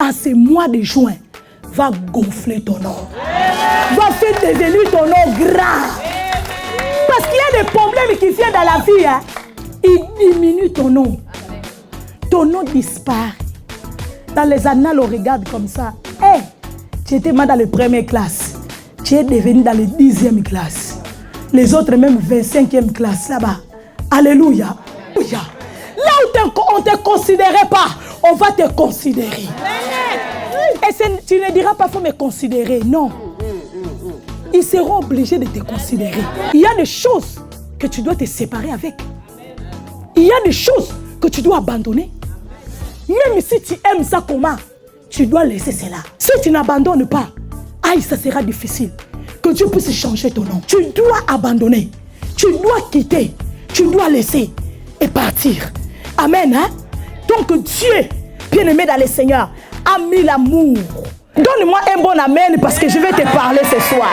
en ce mois de juin, va gonfler ton nom. Va faire devenir ton nom grand. Parce qu'il y a des problèmes qui viennent dans la vie. Hein. Ils diminuent ton nom. Ton nom disparaît. Dans les annales, on regarde comme ça. Hey, tu étais mal dans les premières classes. Tu es devenu dans les 10e classes. Les autres même 25e classe là-bas. Alléluia. Là où on ne te considérait pas, on va te considérer. Et tu ne diras pas, il faut me considérer. Non. Ils seront obligés de te considérer. Il y a des choses que tu dois te séparer avec. Il y a des choses que tu dois abandonner. Même si tu aimes ça comment, tu dois laisser cela. Si tu n'abandonnes pas, aïe, ça sera difficile. Que Dieu puisse changer ton nom. Tu dois abandonner. Tu dois quitter. Tu dois laisser et partir. Amen. Hein? Donc Dieu, bien-aimé dans le Seigneur, a mis l'amour. Donne-moi un bon amen parce que je vais te parler ce soir.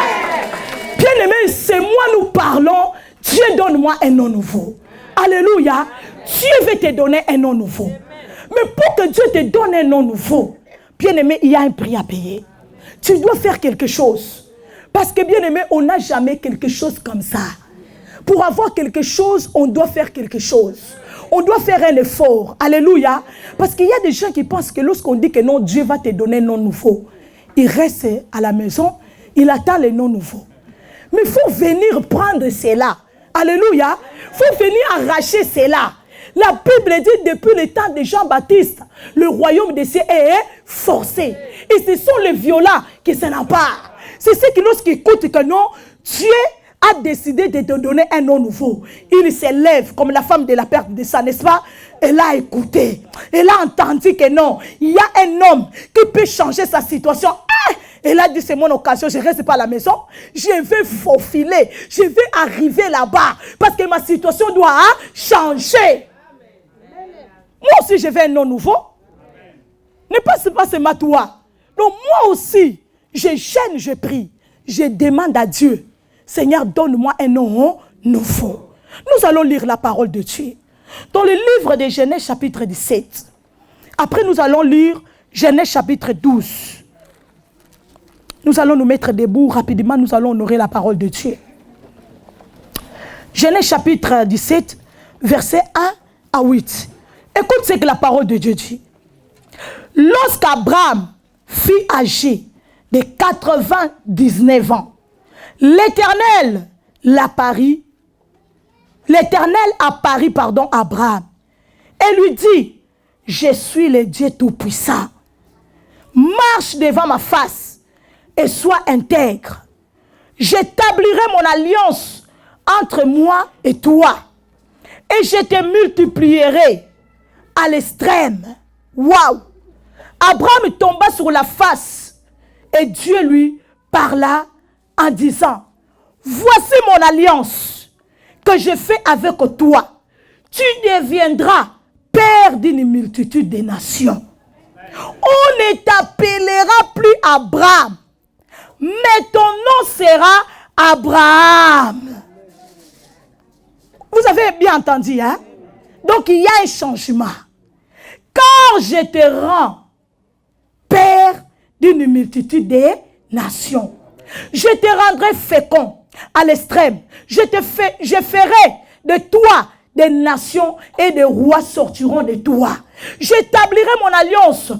Bien-aimé, c'est moi nous parlons. Dieu donne-moi un nom nouveau. Alléluia. Dieu veut te donner un nom nouveau. Mais pour que Dieu te donne un nom nouveau, bien-aimé, il y a un prix à payer. Tu dois faire quelque chose. Parce que bien-aimé, on n'a jamais quelque chose comme ça. Pour avoir quelque chose, on doit faire quelque chose. On doit faire un effort. Alléluia. Parce qu'il y a des gens qui pensent que lorsqu'on dit que non, Dieu va te donner un nom nouveau, il reste à la maison, il attend le nom nouveau. Mais il faut venir prendre cela. Alléluia. Il faut venir arracher cela. La Bible dit depuis le temps de Jean-Baptiste, le royaume des cieux est forcé. Et ce sont les violents qui s'en emparent. C'est ceux qui lorsqu'ils écoutent que non, Dieu a décidé de te donner un nom nouveau. Il s'élève comme la femme de la perte de sang, n'est-ce pas? Elle a écouté. Elle a entendu que non, il y a un homme qui peut changer sa situation. Elle a dit, c'est mon occasion, je ne reste pas à la maison. Je vais faufiler. Je vais arriver là-bas. Parce que ma situation doit changer. Moi aussi, je veux un nom nouveau. Ne passe pas seulement toi. Donc moi aussi, je gêne, je prie. Je demande à Dieu, Seigneur, donne-moi un nom nouveau. Nous allons lire la parole de Dieu. Dans le livre de Genèse chapitre 17. Après, nous allons lire Genèse chapitre 12. Nous allons nous mettre debout rapidement. Nous allons honorer la parole de Dieu. Genèse chapitre 17, versets 1 à 8. Écoute ce que la parole de Dieu dit. Lorsqu'Abraham fut âgé de 99 ans, l'Éternel apparut à Abraham et lui dit, je suis le Dieu Tout-Puissant. Marche devant ma face et sois intègre. J'établirai mon alliance entre moi et toi et je te multiplierai à l'extrême. Waouh! Abraham tomba sur la face et Dieu lui parla en disant, voici mon alliance que je fais avec toi. Tu deviendras père d'une multitude de nations. On ne t'appellera plus Abraham, mais ton nom sera Abraham. Vous avez bien entendu, hein? Donc il y a un changement. Car je te rends père d'une multitude de nations. Je te rendrai fécond à l'extrême. Je ferai de toi des nations et des rois sortiront de toi. J'établirai mon alliance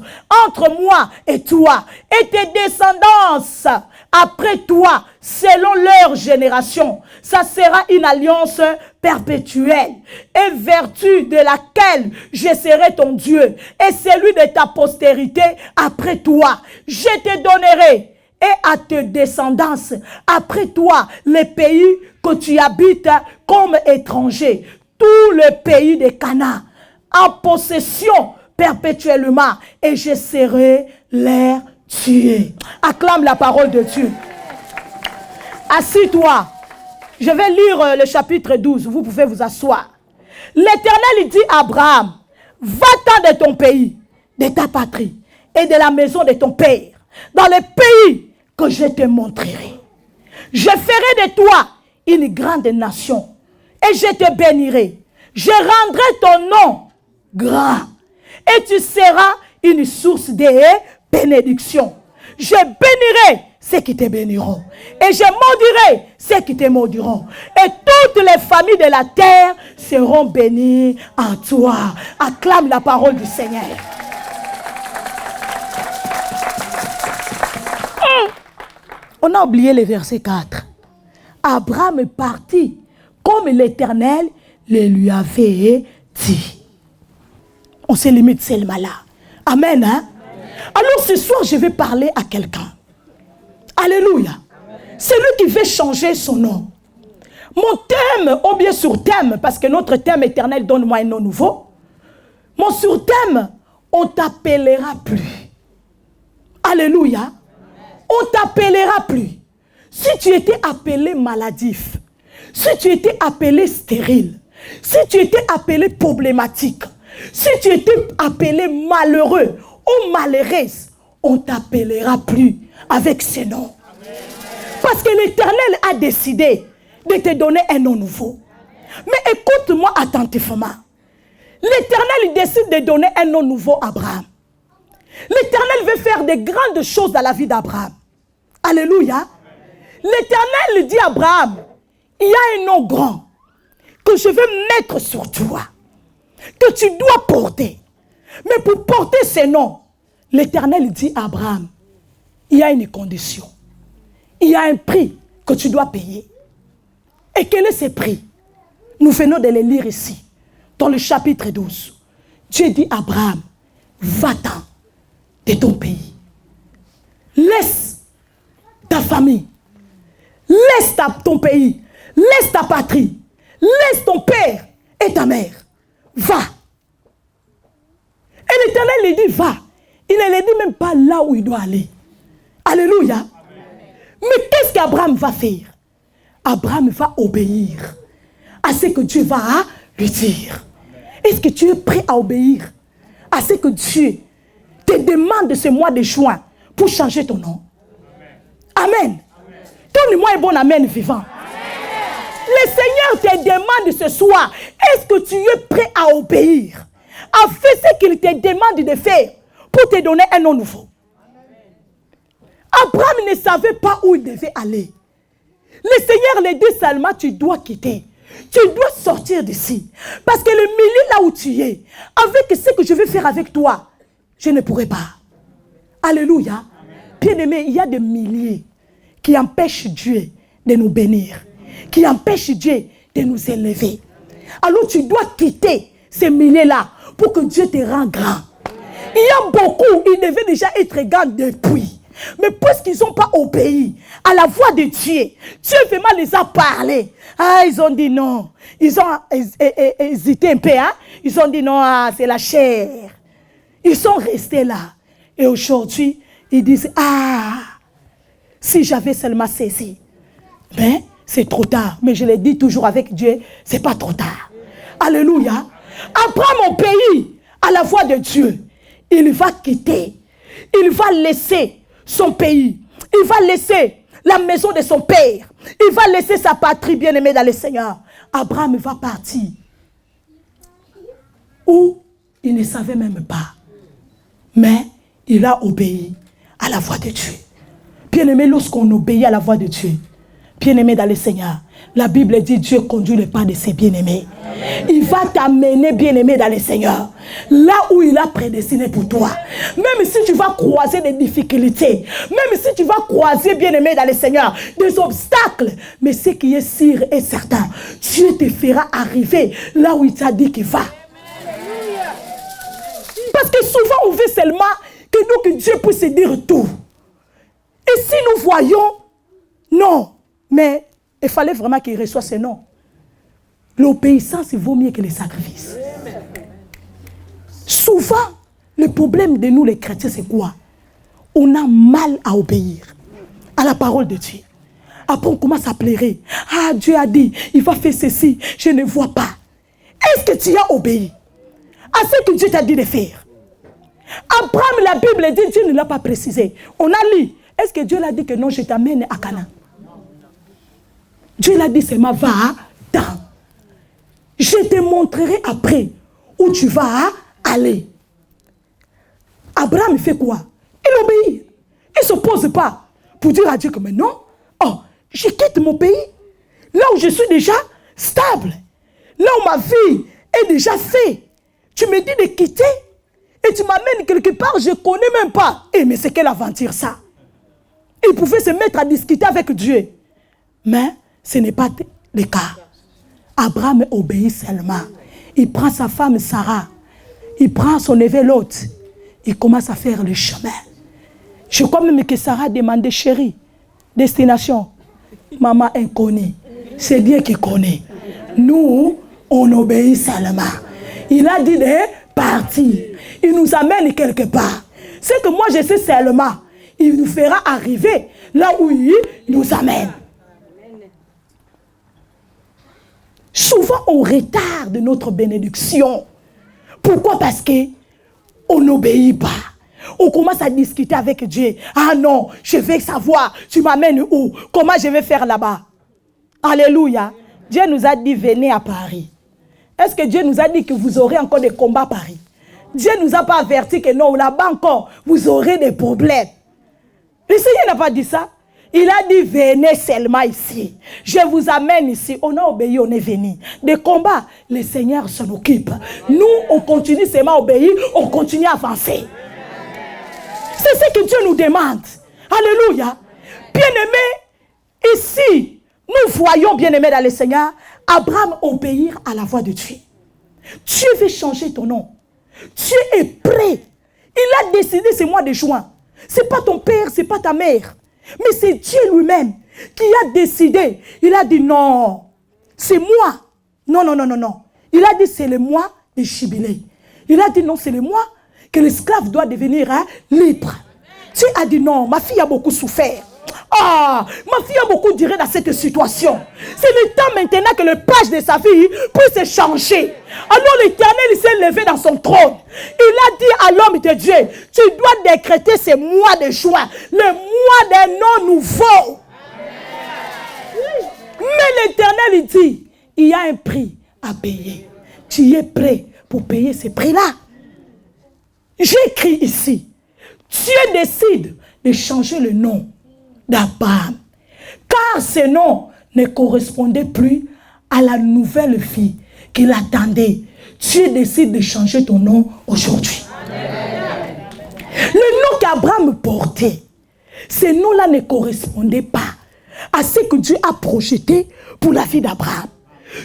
entre moi et toi et tes descendants après toi selon leur génération. Ça sera une alliance perpétuelle et vertu de laquelle je serai ton Dieu et celui de ta postérité après toi. Je te donnerai et à tes descendants après toi les pays que tu habites comme étranger, tout le pays de Canaan en possession perpétuellement et je serai leur Dieu. Acclame la parole de Dieu. Assis-toi. Je vais lire le chapitre 12. Vous pouvez vous asseoir. L'Éternel dit à Abraham, va-t'en de ton pays, de ta patrie et de la maison de ton père, dans le pays que je te montrerai. Je ferai de toi une grande nation et je te bénirai. Je rendrai ton nom grand et tu seras une source de bénédiction. Je bénirai ceux qui te béniront. Et je maudirai ceux qui te maudiront. Et toutes les familles de la terre seront bénies en toi. Acclame la parole du Seigneur. On a oublié le verset 4. Abraham est parti comme l'Éternel le lui avait dit. On se limite seulement là. Amen. Hein? Alors ce soir, je vais parler à quelqu'un. Alléluia. C'est lui qui veut changer son nom. Mon thème, ou bien sur-thème, parce que notre thème éternel, donne-moi un nom nouveau. Mon sur-thème, on t'appellera plus. Alléluia. On t'appellera plus. Si tu étais appelé maladif, si tu étais appelé stérile, si tu étais appelé problématique, si tu étais appelé malheureux ou malheureuse, on t'appellera plus avec ce nom. Parce que l'Éternel a décidé de te donner un nom nouveau. Mais écoute-moi attentivement. L'Éternel décide de donner un nom nouveau à Abraham. L'Éternel veut faire de grandes choses dans la vie d'Abraham. Alléluia. L'Éternel dit à Abraham, il y a un nom grand que je veux mettre sur toi, que tu dois porter. Mais pour porter ce nom, l'Éternel dit à Abraham, il y a une condition. Il y a un prix que tu dois payer. Et quel est ce prix? Nous venons de le lire ici, dans le chapitre 12. Dieu dit à Abraham, va-t'en de ton pays. Laisse ta famille. Laisse ton pays. Laisse ta patrie. Laisse ton père et ta mère. Va. Et l'Éternel lui dit, va. Il ne lui dit même pas là où il doit aller. Alléluia. Amen. Mais qu'est-ce qu'Abraham va faire? Abraham va obéir à ce que Dieu va lui dire. Est-ce que tu es prêt à obéir à ce que Dieu te demande ce mois de juin pour changer ton nom? Amen. Donne-moi un bon amen vivant. Amen. Le Seigneur te demande ce soir, est-ce que tu es prêt à obéir, à faire ce qu'il te demande de faire pour te donner un nom nouveau? Abraham ne savait pas où il devait aller. Le Seigneur lui dit seulement, tu dois quitter. Tu dois sortir d'ici. Parce que le milieu là où tu es, avec ce que je vais faire avec toi, je ne pourrai pas. Alléluia. Bien-aimé, il y a des milliers qui empêchent Dieu de nous bénir, qui empêchent Dieu de nous élever. Alors tu dois quitter ces milliers-là pour que Dieu te rende grand. Il y a beaucoup, ils devaient déjà être grands depuis. Mais puisqu'ils n'ont pas obéi à la voix de Dieu, Dieu vraiment les a parlé. Ah, ils ont dit non. Ils ont hésité un peu. Hein? Ils ont dit non, ah, c'est la chair. Ils sont restés là. Et aujourd'hui, ils disent, ah, si j'avais seulement saisi. Mais c'est trop tard. Mais je le dis toujours avec Dieu, c'est pas trop tard. Alléluia. Après mon pays, à la voix de Dieu, il va quitter. Il va laisser son pays. Il va laisser la maison de son père. Il va laisser sa patrie bien-aimée dans le Seigneur. Abraham va partir où il ne savait même pas. Mais il a obéi à la voix de Dieu. Bien-aimé, lorsqu'on obéit à la voix de Dieu, bien-aimé dans le Seigneur, la Bible dit Dieu conduit le pas de ses bien-aimés. Il va t'amener, bien-aimé dans le Seigneur, là où il a prédestiné pour toi. Même si tu vas croiser des difficultés, même si tu vas croiser, bien-aimé dans le Seigneur, des obstacles, mais ce qui est sûr et certain, Dieu te fera arriver là où il t'a dit qu'il va. Parce que souvent on veut seulement que Dieu puisse dire tout. Et si nous voyons, non, mais il fallait vraiment qu'il reçoive ce nom. L'obéissance vaut mieux que les sacrifices. Souvent, le problème de nous les chrétiens, c'est quoi? On a mal à obéir à la parole de Dieu. Après, on commence à pleurer. Ah, Dieu a dit, il va faire ceci, je ne vois pas. Est-ce que tu as obéi à ce que Dieu t'a dit de faire? Abraham, la Bible dit, Dieu ne l'a pas précisé. On a lu. Est-ce que Dieu l'a dit que non, je t'amène à Canaan? Dieu l'a dit seulement, va-t'en. Je te montrerai après où tu vas aller. Abraham fait quoi? Il obéit. Il ne s'oppose pas pour dire à Dieu que maintenant, oh, je quitte mon pays, là où je suis déjà stable, là où ma vie est déjà faite. Tu me dis de quitter et tu m'amènes quelque part, je ne connais même pas. Eh, mais c'est quelle aventure ça? Il pouvait se mettre à discuter avec Dieu. Mais ce n'est pas le cas. Abraham obéit seulement. Il prend sa femme Sarah. Il prend son neveu Lot. Il commence à faire le chemin. Je crois même que Sarah demandait, chérie, destination. Maman inconnue. C'est Dieu qui connaît. Nous, on obéit seulement. Il a dit de partir. Il nous amène quelque part. C'est que moi je sais seulement. Il nous fera arriver là où il nous amène. Souvent on retarde notre bénédiction. Pourquoi? Parce qu'on n'obéit pas. On commence à discuter avec Dieu. Ah non, je veux savoir, tu m'amènes où? Comment je vais faire là-bas? Alléluia. Dieu nous a dit, venez à Paris. Est-ce que Dieu nous a dit que vous aurez encore des combats à Paris? Dieu ne nous a pas averti que non, là-bas encore, vous aurez des problèmes. Le Seigneur n'a pas dit ça. Il a dit, venez seulement ici. Je vous amène ici. On a obéi, on est venu. Des combats, le Seigneur s'en occupe. Nous, on continue seulement à obéir, on continue à avancer. C'est ce que Dieu nous demande. Alléluia. Bien-aimés, ici, nous voyons, bien-aimés dans le Seigneur, Abraham obéir à la voix de Dieu. Dieu veut changer ton nom. Dieu est prêt. Il a décidé ce mois de juin. Ce n'est pas ton père, ce n'est pas ta mère. Mais c'est Dieu lui-même qui a décidé. Il a dit non, c'est moi. Non, non, non, non, non. Il a dit c'est le mois de jubilé. Il a dit non, c'est le mois que l'esclave doit devenir libre. Dieu a dit non, ma fille a beaucoup souffert. Ah, ma fille a beaucoup duré dans cette situation. C'est le temps maintenant que le page de sa fille puisse changer. Alors l'Éternel s'est levé dans son trône. Il a dit à l'homme de Dieu, tu dois décréter ce mois de juin, le mois d'un nom nouveau. Mais l'Éternel il dit, il y a un prix à payer. Tu es prêt pour payer ce prix-là? J'écris ici, Dieu décide de changer le nom d'Abraham, car ce nom ne correspondait plus à la nouvelle fille qu'il attendait. Dieu décide de changer ton nom aujourd'hui. Le nom qu'Abraham portait, ce nom-là ne correspondait pas à ce que Dieu a projeté pour la vie d'Abraham.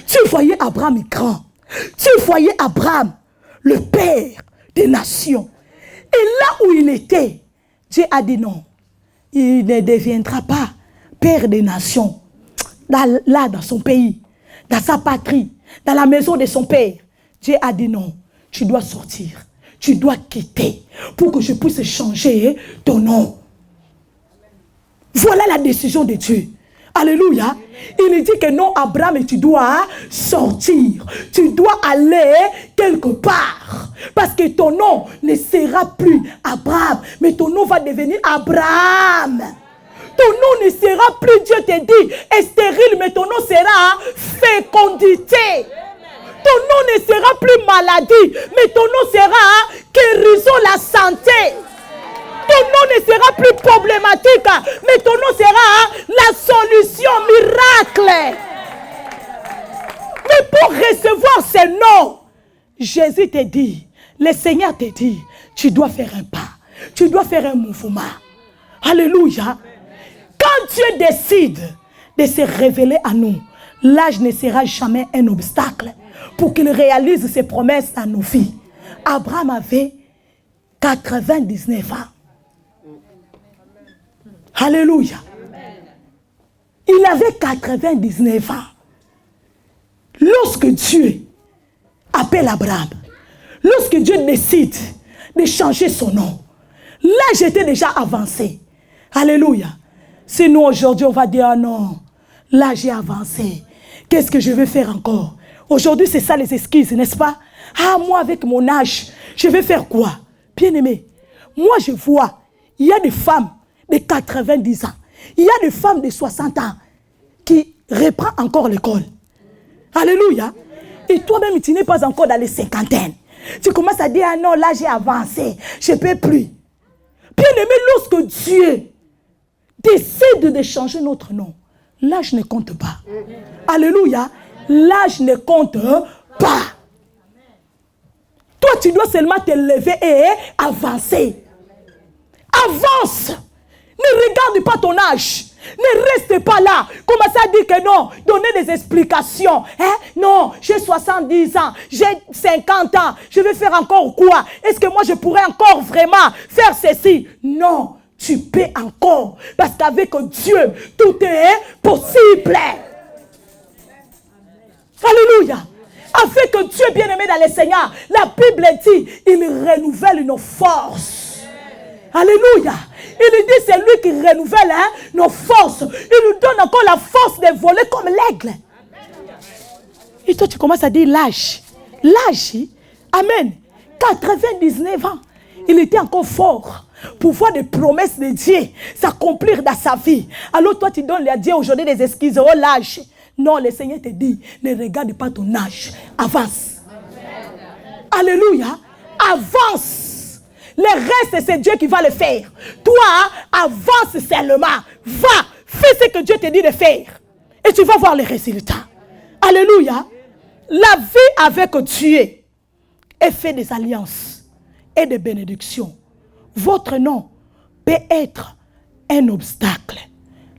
Tu voyais Abraham grand, tu voyais Abraham le père des nations. Et là où il était, Dieu a dit non. Il ne deviendra pas père des nations. Là, dans son pays, dans sa patrie, dans la maison de son père. Dieu a dit non, tu dois sortir. Tu dois quitter pour que je puisse changer ton nom. Voilà la décision de Dieu. Alléluia. Il dit que non, Abraham, tu dois sortir. Tu dois aller quelque part. Parce que ton nom ne sera plus Abraham, mais ton nom va devenir Abraham. Ton nom ne sera plus, Dieu te dit, stérile, mais ton nom sera fécondité. Ton nom ne sera plus maladie, mais ton nom sera guérison, la santé. Ton nom ne sera plus problématique, mais ton nom sera la solution, miracle. Mais pour recevoir ce nom, Jésus te dit, le Seigneur te dit, tu dois faire un pas, tu dois faire un mouvement. Alléluia. Quand Dieu décide de se révéler à nous, l'âge ne sera jamais un obstacle pour qu'il réalise ses promesses à nos vies. Abraham avait 99 ans. Alléluia. Il avait 99 ans. Lorsque Dieu appelle Abraham, lorsque Dieu décide de changer son nom, là j'étais déjà avancé. Alléluia. Sinon aujourd'hui on va dire, ah non, là j'ai avancé. Qu'est-ce que je vais faire encore? Aujourd'hui c'est ça les excuses, n'est-ce pas? Ah moi avec mon âge, je vais faire quoi? Bien aimé, moi je vois, il y a des femmes de 90 ans, il y a des femmes de 60 ans qui reprennent encore l'école. Alléluia. Et toi-même, tu n'es pas encore dans les cinquantaines. Tu commences à dire, ah non, là j'ai avancé, je ne peux plus. Bien-aimé, lorsque Dieu décide de changer notre nom, l'âge ne compte pas. Alléluia. L'âge ne compte pas. Toi, tu dois seulement te lever et avancer. Avance. Ne regarde pas ton âge. Ne reste pas là. Commencez à dire que non. Donnez des explications. Hein? Non, j'ai 70 ans. J'ai 50 ans. Je vais faire encore quoi? Est-ce que moi je pourrais encore vraiment faire ceci? Non, tu peux encore. Parce qu'avec Dieu, tout est possible. Alléluia. Avec Dieu bien-aimé dans le Seigneur, la Bible dit, il renouvelle nos forces. Alléluia. Il dit, c'est lui qui renouvelle nos forces. Il nous donne encore la force de voler comme l'aigle. Et toi, tu commences à dire l'âge. L'âge, amen. 99 ans. Il était encore fort pour voir des promesses de Dieu s'accomplir dans sa vie. Alors toi, tu donnes à Dieu aujourd'hui des excuses. Oh, l'âge. Non, le Seigneur te dit, ne regarde pas ton âge. Avance. Amen. Alléluia. Avance. Le reste, c'est Dieu qui va le faire. Toi, avance seulement. Va, fais ce que Dieu te dit de faire. Et tu vas voir les résultats. Alléluia. La vie avec Dieu est faite des alliances et des bénédictions. Votre nom peut être un obstacle.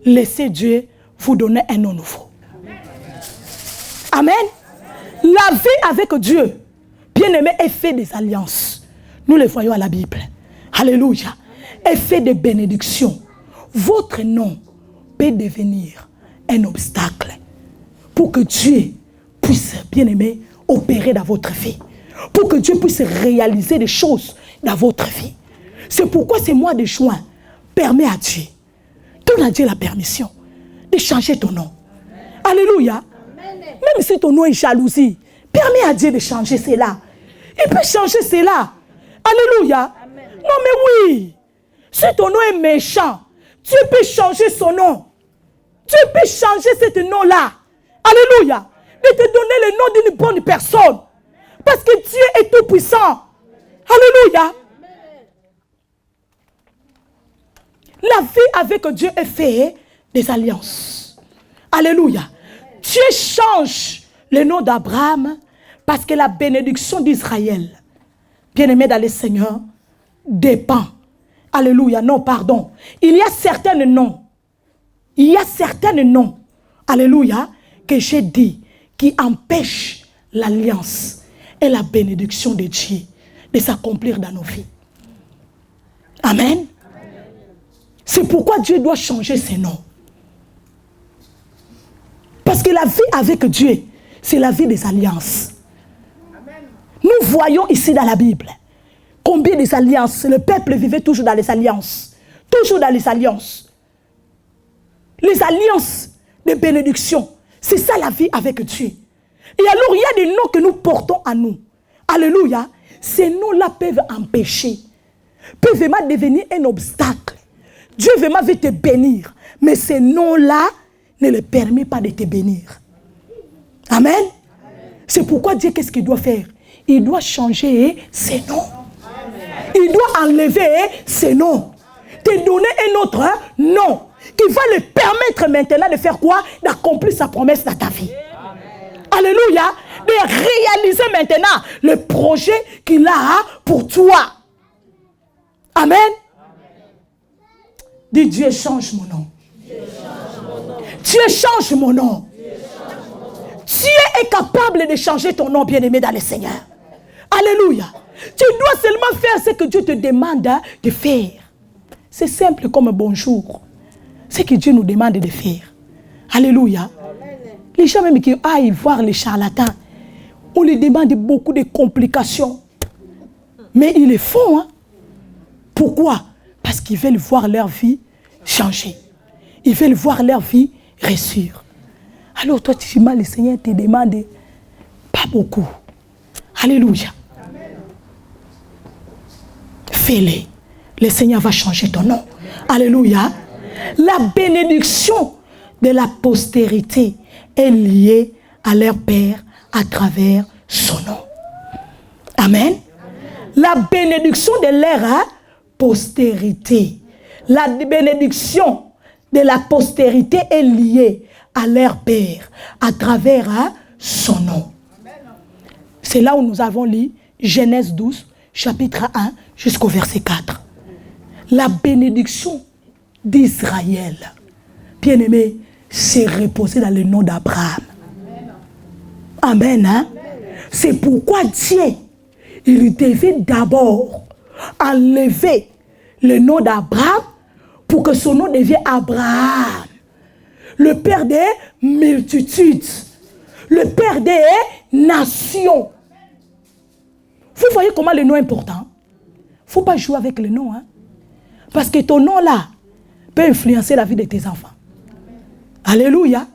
Laissez Dieu vous donner un nom nouveau. Amen. La vie avec Dieu, bien-aimé, est faite des alliances. Nous les voyons à la Bible. Alléluia. Est fait de bénédictions. Votre nom peut devenir un obstacle pour que Dieu puisse, bien-aimé, opérer dans votre vie. Pour que Dieu puisse réaliser des choses dans votre vie. C'est pourquoi ce mois de juin permet à Dieu, donne à Dieu la permission de changer ton nom. Alléluia. Même si ton nom est jalousie, permets à Dieu de changer cela. Il peut changer cela. Alléluia. Amen. Non mais oui. Si ton nom est méchant, Dieu peut changer son nom. Dieu peut changer ce nom-là. Alléluia. Et te donner le nom d'une bonne personne. Parce que Dieu est tout puissant. Alléluia. La vie avec Dieu est faite des alliances. Alléluia. Dieu change le nom d'Abraham parce que la bénédiction d'Israël, bien-aimé dans le Seigneur, dépend. Alléluia. Non, pardon. Il y a certains noms. Il y a certains noms. Alléluia. Que j'ai dit qui empêchent l'alliance et la bénédiction de Dieu de s'accomplir dans nos vies. Amen. C'est pourquoi Dieu doit changer ses noms. Parce que la vie avec Dieu, c'est la vie des alliances. Nous voyons ici dans la Bible combien des alliances. Le peuple vivait toujours dans les alliances. Toujours dans les alliances. Les alliances de bénédiction. C'est ça la vie avec Dieu. Et alors il y a des noms que nous portons à nous. Alléluia. Ces noms-là peuvent empêcher. Peuvent vraiment devenir un obstacle. Dieu vraiment veut te bénir. Mais ces noms-là ne le permettent pas de te bénir. Amen. Amen. C'est pourquoi Dieu, qu'est-ce qu'il doit faire? Il doit changer ses noms. Amen. Il doit enlever ses noms. Te donner un autre nom qui va le permettre maintenant de faire quoi? D'accomplir sa promesse dans ta vie. Amen. Alléluia. De réaliser maintenant le projet qu'il a pour toi. Amen. Dis Dieu change mon nom. Dieu change mon nom. Dieu est capable de changer ton nom, bien-aimé dans le Seigneur. Alléluia. Tu dois seulement faire ce que Dieu te demande de faire. C'est simple comme un bonjour. Ce que Dieu nous demande de faire. Alléluia. Les gens même qui aillent voir les charlatans, on leur demande beaucoup de complications. Mais ils le font. Hein? Pourquoi? Parce qu'ils veulent voir leur vie changer. Ils veulent voir leur vie réussir. Alors toi, tu dis, le Seigneur te demande pas beaucoup. Alléluia. Fais-le. Le Seigneur va changer ton nom. Alléluia. La bénédiction de la postérité est liée à leur Père à travers son nom. Amen. La bénédiction de leur postérité. La bénédiction de la postérité est liée à leur père, à travers son nom. C'est là où nous avons lu Genèse 12, chapitre 1, jusqu'au verset 4. La bénédiction d'Israël, bien-aimé, s'est reposée dans le nom d'Abraham. Amen. Hein? C'est pourquoi Dieu, il devait d'abord enlever le nom d'Abraham pour que son nom devienne Abraham, le père des multitudes, le père des nations. Vous voyez comment le nom est important? Il ne faut pas jouer avec le nom. Hein? Parce que ton nom là peut influencer la vie de tes enfants. Alléluia.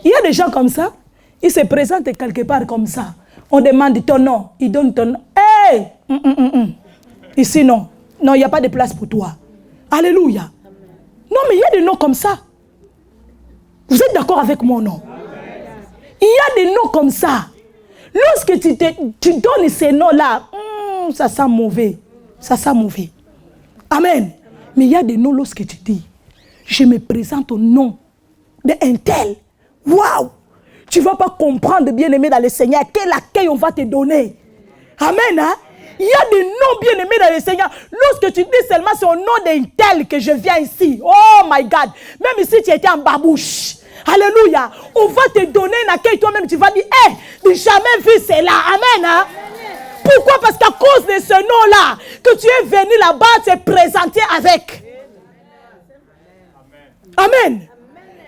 Il y a des gens comme ça, ils se présentent quelque part comme ça. On demande ton nom, ils donnent ton nom. Hey! Ici non. Non, il n'y a pas de place pour toi. Alléluia. Non, mais il y a des noms comme ça. Vous êtes d'accord avec mon nom? Il y a des noms comme ça. Lorsque tu donnes ces noms-là, ça sent mauvais. Ça sent mauvais. Amen. Mais il y a des noms lorsque tu dis, je me présente au nom d'un tel. Waouh! Tu ne vas pas comprendre, bien-aimé dans le Seigneur, quel accueil on va te donner. Amen. Hein? Il y a des noms bien-aimés dans le Seigneur. Lorsque tu dis seulement c'est au nom d'un tel que je viens ici. Oh my God. Même si tu étais en babouche. Alléluia. On va te donner un accueil toi-même. Tu vas dire, hé, j'ai jamais vu cela. Amen. Hein? Pourquoi? Parce qu'à cause de ce nom-là, que tu es venu là-bas te présenter avec. Amen.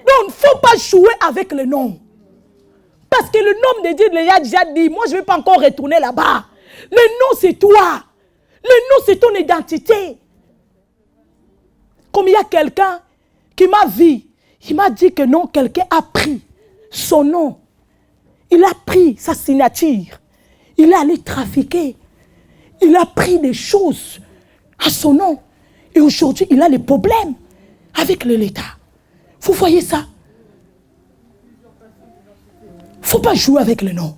Donc, il ne faut pas jouer avec le nom. Parce que le nom de Dieu, il a déjà dit, moi je ne vais pas encore retourner là-bas. Le nom, c'est toi. Le nom, c'est ton identité. Comme il y a quelqu'un qui m'a vu, il m'a dit que non, quelqu'un a pris son nom. Il a pris sa signature. Il est allé trafiquer. Il a pris des choses à son nom. Et aujourd'hui, il a des problèmes avec l'État. Vous voyez ça? Il ne faut pas jouer avec le nom.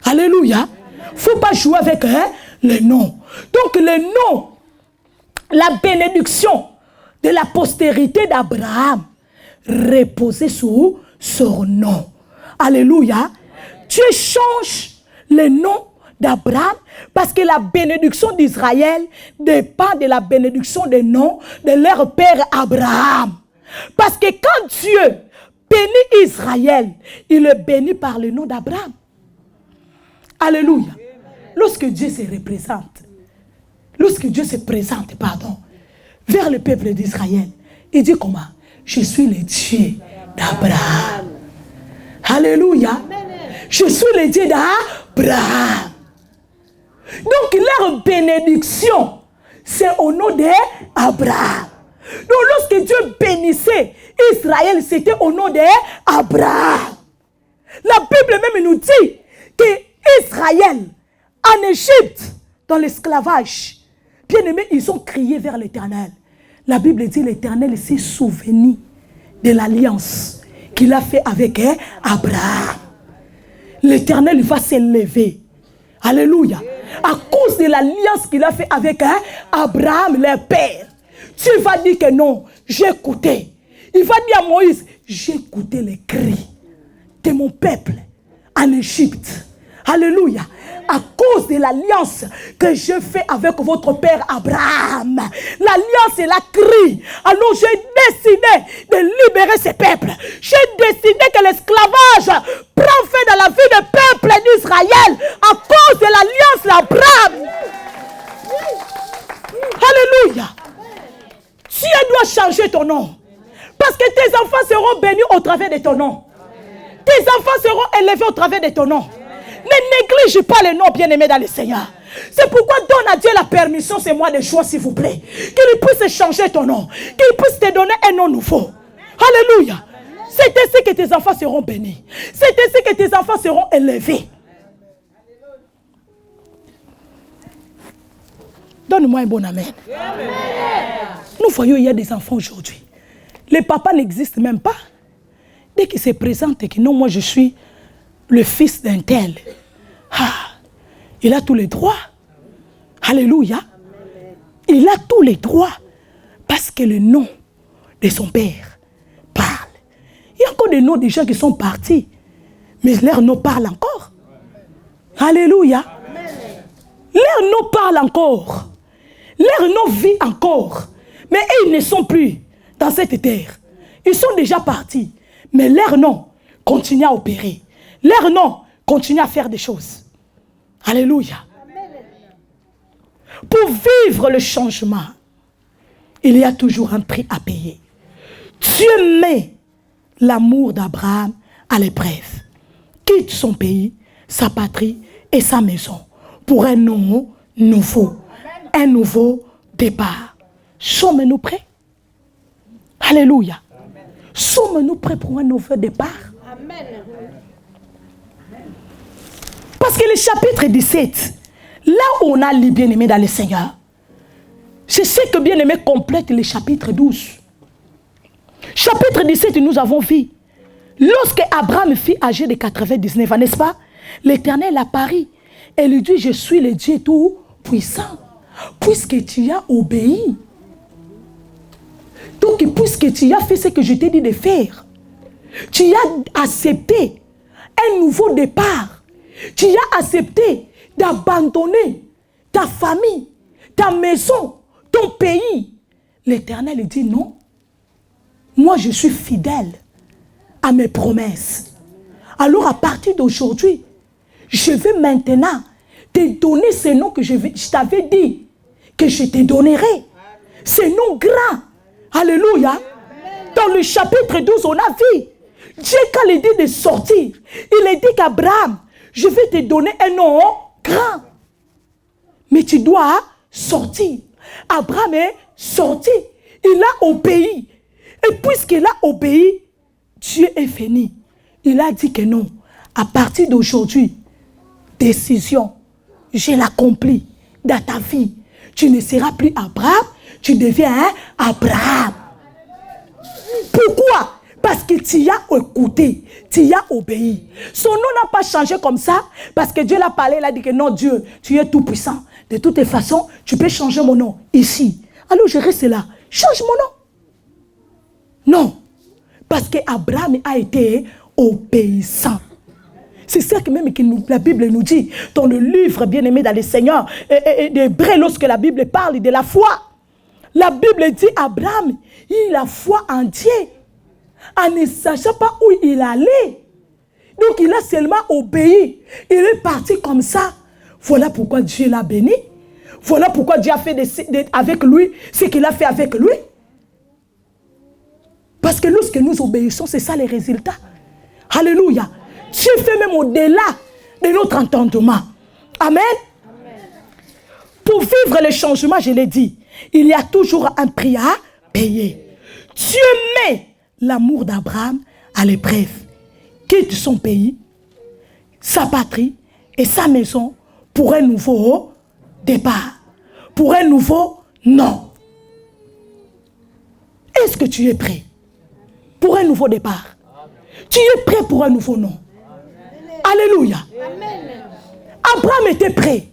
Alléluia. Il ne faut pas jouer avec le nom. Donc le nom, la bénédiction de la postérité d'Abraham reposait sur son nom. Alléluia. Tu changes le nom d'Abraham parce que la bénédiction d'Israël dépend de la bénédiction des noms de leur père Abraham. Parce que quand Dieu bénit Israël, il le bénit par le nom d'Abraham. Alléluia. Lorsque Dieu se représente, lorsque Dieu se présente, vers le peuple d'Israël, il dit comment? Je suis le Dieu d'Abraham. Alléluia. Je suis le Dieu d'Abraham. Donc leur bénédiction, c'est au nom d'Abraham. Donc lorsque Dieu bénissait Israël, c'était au nom d'Abraham. La Bible même nous dit que Israël, en Égypte, dans l'esclavage, bien aimés, ils ont crié vers l'Éternel. La Bible dit l'Éternel s'est souvenu de l'alliance qu'il a fait avec Abraham. L'Éternel va s'élever. Alléluia. À cause de l'alliance qu'il a fait avec Abraham, leur père. Tu vas dire que non, j'ai écouté. Il va dire à Moïse, j'ai écouté les cris de mon peuple en Égypte. Alléluia. À cause de l'alliance que je fais avec votre père Abraham. L'alliance est la cri. Alors j'ai décidé de libérer ce peuple. J'ai décidé que l'esclavage prend fin dans la vie du peuple d'Israël à cause de l'alliance d'Abraham. Alléluia. Dieu doit changer ton nom. Parce que tes enfants seront bénis au travers de ton nom. Tes enfants seront élevés au travers de ton nom. Ne néglige pas le nom bien-aimé dans le Seigneur. C'est pourquoi donne à Dieu la permission, c'est moi de choix s'il vous plaît. Qu'il puisse changer ton nom. Qu'il puisse te donner un nom nouveau. Alléluia. C'est ainsi que tes enfants seront bénis. C'est ainsi que tes enfants seront élevés. Donne-moi un bon amen. Amen. Nous voyons, il y a des enfants aujourd'hui. Les papas n'existent même pas. Dès qu'ils se présentent et que non, moi je suis le fils d'un tel. Ah, il a tous les droits. Alléluia. il a tous les droits parce que le nom de son père parle. Il y a encore des noms de gens qui sont partis, mais leur nom parle encore. Alléluia. Leur nom parle encore. Leur nom vit encore. Mais ils ne sont plus dans cette terre. Ils sont déjà partis. Mais leur nom continue à opérer. Leur nom continue à faire des choses. Alléluia. Pour vivre le changement, il y a toujours un prix à payer. Dieu met l'amour d'Abraham à l'épreuve. Quitte son pays, sa patrie et sa maison pour un nom nouveau. Un nouveau départ. Sommes-nous prêts? Alléluia. Sommes-nous prêts pour un nouveau départ? Amen. Parce que le chapitre 17, là où on a les bien-aimés dans le Seigneur, je sais que bien-aimé complète le chapitre 12. Chapitre 17, nous avons vu, lorsque Abraham fut âgé de 99 ans, n'est-ce pas? L'Éternel apparut et lui dit, je suis le Dieu tout-puissant, puisque tu as obéi. Donc, puisque tu as fait ce que je t'ai dit de faire, tu as accepté un nouveau départ. Tu as accepté d'abandonner ta famille, ta maison, ton pays. L'Éternel dit non. Moi, je suis fidèle à mes promesses. Alors, à partir d'aujourd'hui, je vais maintenant te donner ce nom que je t'avais dit que je te donnerai. Ce nom grand. Alléluia. Dans le chapitre 12, on a vu Dieu, quand il dit de sortir, il a dit qu'Abraham, je vais te donner un nom grand. Mais tu dois sortir. Abraham est sorti. Il a obéi. Et puisqu'il a obéi, Dieu est fini. Il a dit que non. À partir d'aujourd'hui, décision, je l'accomplis dans ta vie. Tu ne seras plus Abraham, tu deviens Abraham. Pourquoi? Parce que tu as écouté, tu as obéi. Son nom n'a pas changé comme ça, parce que Dieu l'a parlé, il a dit que non, Dieu, tu es tout puissant. De toutes les façons, tu peux changer mon nom ici. Alors je reste là. Change mon nom. Non. Parce qu'Abraham a été obéissant. C'est ça que même que la Bible nous dit, dans le livre bien-aimé dans le Seigneur, d'Hébreux, lorsque la Bible parle de la foi. La Bible dit, Abraham, il a foi en Dieu, en ne sachant pas où il allait. Donc il a seulement obéi. Il est parti comme ça. Voilà pourquoi Dieu l'a béni. Voilà pourquoi Dieu a fait avec lui ce qu'il a fait avec lui. Parce que lorsque nous obéissons, c'est ça les résultats. Alléluia. Dieu fait même au-delà de notre entendement. Amen. Amen. Pour vivre le changement, je l'ai dit, il y a toujours un prix à payer. Dieu met l'amour d'Abraham à l'épreuve. Quitte son pays, sa patrie et sa maison pour un nouveau départ. Pour un nouveau nom. Est-ce que tu es prêt pour un nouveau départ? Tu es prêt pour un nouveau nom? Alléluia. Amen. Abraham était prêt.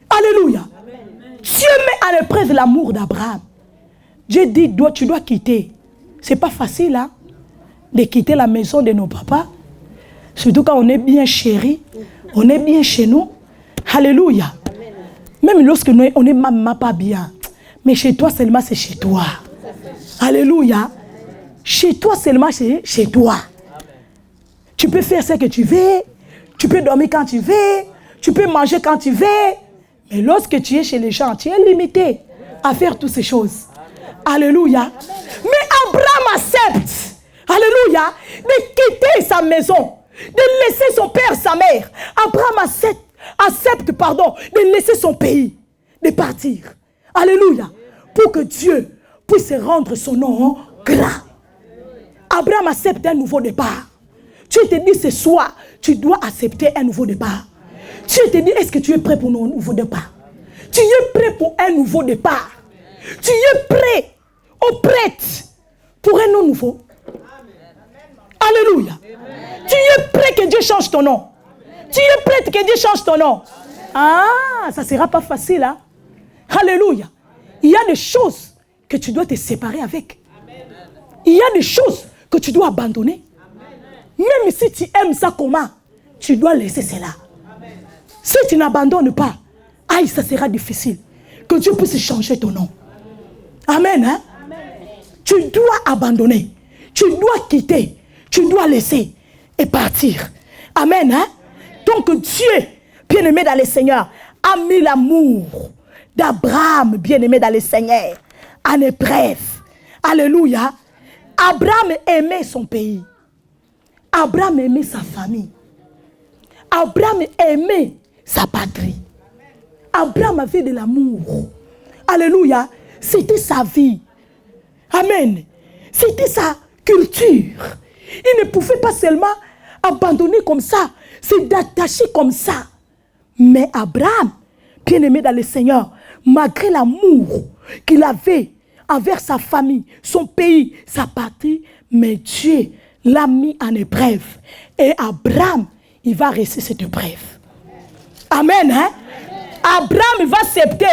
Alléluia. Amen. Dieu met à l'épreuve l'amour d'Abraham. Dieu dit, tu dois quitter. Ce n'est pas facile hein, de quitter la maison de nos papas. Surtout quand on est bien chéri, on est bien chez nous. Alléluia. Amen. Même lorsque on est maman pas bien. Mais chez toi seulement, c'est chez toi. Alléluia. Chez toi seulement, c'est chez toi. Tu peux faire ce que tu veux, tu peux dormir quand tu veux, tu peux manger quand tu veux. Mais lorsque tu es chez les gens, tu es limité à faire toutes ces choses. Alléluia. Mais Abraham accepte, alléluia, de quitter sa maison, de laisser son père, sa mère. Abraham accepte, de laisser son pays, de partir. Alléluia. Pour que Dieu puisse rendre son nom grand. Abraham accepte un nouveau départ. Dieu te dit ce soir, tu dois accepter un nouveau départ. Dieu te dit, est-ce que tu es prêt pour un nouveau départ? Tu es prêt pour un nouveau départ? Tu es prêt ou prête pour un nom nouveau? Alléluia. Tu es prêt que Dieu change ton nom? Tu es prête que Dieu change ton nom? Ah, ça ne sera pas facile. Hein? Alléluia. Il y a des choses que tu dois te séparer avec. Il y a des choses que tu dois abandonner. Même si tu aimes ça comment, tu dois laisser cela. Si tu n'abandonnes pas, aïe, ça sera difficile. Que Dieu puisse changer ton nom. Amen. Hein? Tu dois abandonner. Tu dois quitter. Tu dois laisser et partir. Amen. Hein? Donc Dieu, bien-aimé dans le Seigneur, a mis l'amour d'Abraham, bien-aimé dans le Seigneur, en épreuve. Alléluia. Abraham aimait son pays. Abraham aimait sa famille. Abraham aimait sa patrie. Abraham avait de l'amour. Alléluia. C'était sa vie. Amen. C'était sa culture. Il ne pouvait pas seulement abandonner comme ça, se détacher comme ça. Mais Abraham, bien-aimé dans le Seigneur, malgré l'amour qu'il avait envers sa famille, son pays, sa patrie, mais Dieu l'a mis en épreuve. Et Abraham, il va rester cette épreuve. Amen. Hein? Abraham va accepter